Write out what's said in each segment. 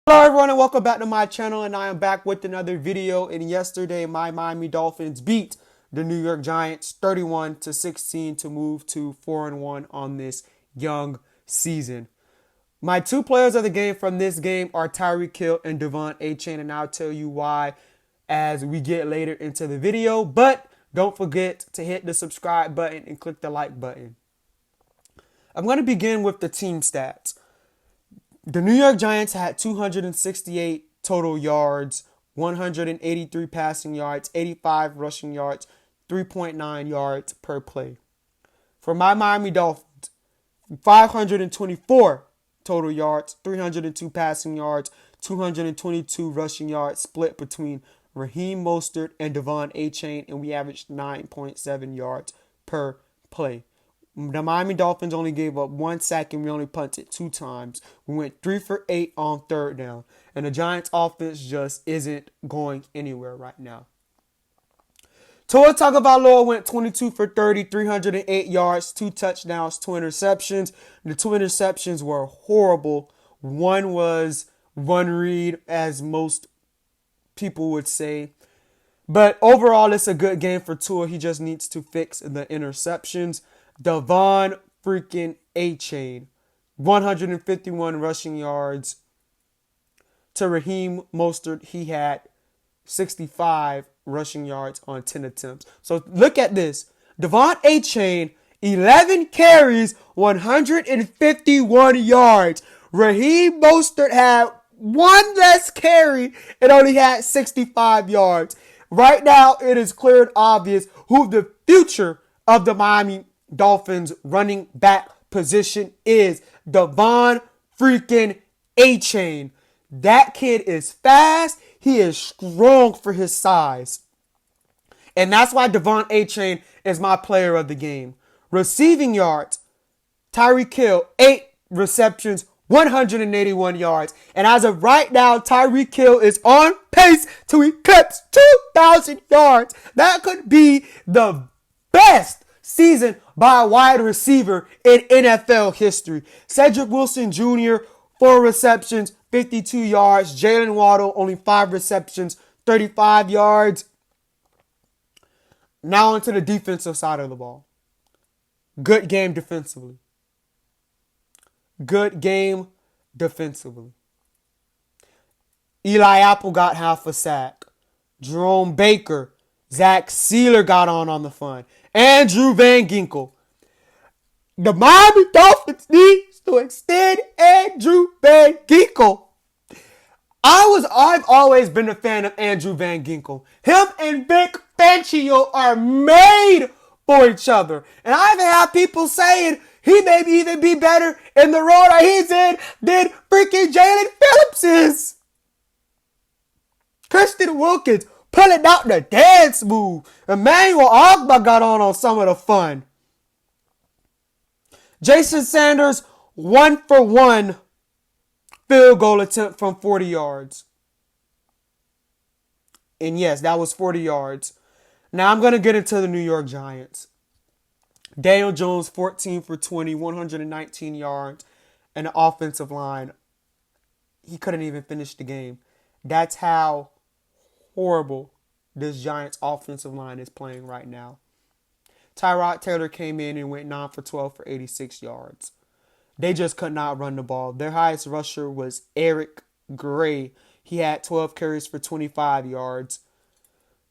Hello everyone and welcome back to my channel, and I am back with another video. And yesterday my Miami Dolphins beat the New York Giants 31-16 to move to 4-1 on this young season. My two players of the game from this game are Tyreek Hill and Devon Achane, and I'll tell you why as we get later into the video. But don't forget to hit the subscribe button and click the like button. I'm going to begin with the team stats. The New York Giants had 268 total yards, 183 passing yards, 85 rushing yards, 3.9 yards per play. For my Miami Dolphins, 524 total yards, 302 passing yards, 222 rushing yards split between Raheem Mostert and Devon Achane, and we averaged 9.7 yards per play. The Miami Dolphins only gave up 1 sack and we only punted 2 times. We went 3 for 8 on third down. And the Giants offense just isn't going anywhere right now. Tua Tagovailoa went 22 for 30, 308 yards, 2 touchdowns, 2 interceptions. The 2 interceptions were horrible. One was one read, as most people would say. But overall, it's a good game for Tua. He just needs to fix the interceptions. Devon freaking Achane, 151 rushing yards. To Raheem Mostert, he had 65 rushing yards on 10 attempts. So look at this. Devon Achane, 11 carries, 151 yards. Raheem Mostert had 1 less carry and only had 65 yards. Right now, it is clear and obvious who the future of the Miami Dolphins running back position is. Devon freaking Achane. That kid is fast. He is strong for his size. And that's why Devon Achane is my player of the game. Receiving yards, Tyreek Hill, 8 receptions, 181 yards. And as of right now, Tyreek Hill is on pace to eclipse 2,000 yards. That could be the best season by a wide receiver in NFL history. Cedric Wilson Jr., 4 receptions, 52 yards. Jalen Waddle, only 5 receptions, 35 yards. Now onto the defensive side of the ball. Good game defensively. Good game defensively. Eli Apple got half a sack. Jerome Baker, Zach Sealer got on the fun. Andrew Van Ginkel. The Miami Dolphins needs to extend Andrew Van Ginkel. I've always been a fan of Andrew Van Ginkel. Him and Vic Fangio are made for each other. And I've had people saying he may even be better in the role that he's in than freaking Jalen Phillips is. Christian Wilkins pulling out the dance move. Emmanuel Ogba got on some of the fun. Jason Sanders, 1 for 1 field goal attempt from 40 yards. And yes, that was 40 yards. Now I'm going to get into the New York Giants. Daniel Jones, 14 for 20, 119 yards. And the offensive line, he couldn't even finish the game. That's how horrible this Giants offensive line is playing right now. Tyrod Taylor came in and went 9 for 12 for 86 yards. They just could not run the ball. Their highest rusher was Eric Gray. He had 12 carries for 25 yards.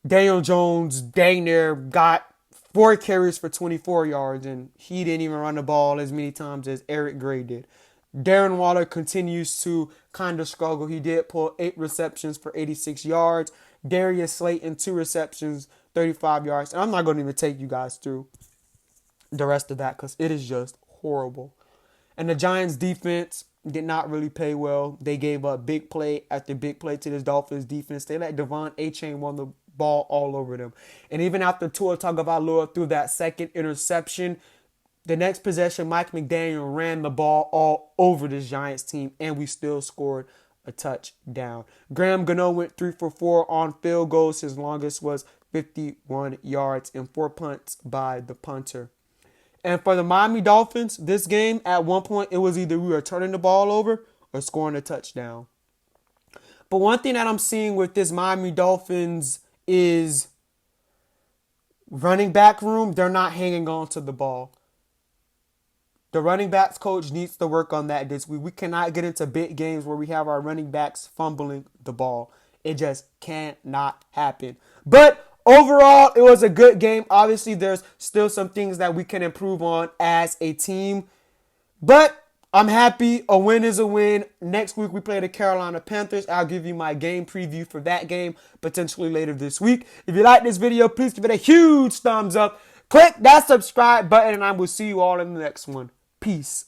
Daniel Jones dang near got 4 carries for 24 yards, and he didn't even run the ball as many times as Eric Gray did. Darren Waller continues to kind of struggle. He did pull 8 receptions for 86 yards. Darius Slayton, 2 receptions, 35 yards. And I'm not going to even take you guys through the rest of that because it is just horrible. And the Giants defense did not really play well. They gave up big play after big play to this Dolphins defense. They let Devon Achane run the ball all over them. And even after Tua Tagovailoa threw that second interception, the next possession, Mike McDaniel ran the ball all over this Giants team, and we still scored a touchdown. Graham Gano went 3 for 4 on field goals. His longest was 51 yards and 4 punts by the punter. And for the Miami Dolphins, this game, at one point, it was either we were turning the ball over or scoring a touchdown. But one thing that I'm seeing with this Miami Dolphins is running back room. They're not hanging on to the ball. The running backs coach needs to work on that this week. We cannot get into big games where we have our running backs fumbling the ball. It just cannot happen. But overall, it was a good game. Obviously, there's still some things that we can improve on as a team. But I'm happy. A win is a win. Next week, we play the Carolina Panthers. I'll give you my game preview for that game potentially later this week. If you like this video, please give it a huge thumbs up. Click that subscribe button, and I will see you all in the next one. Peace.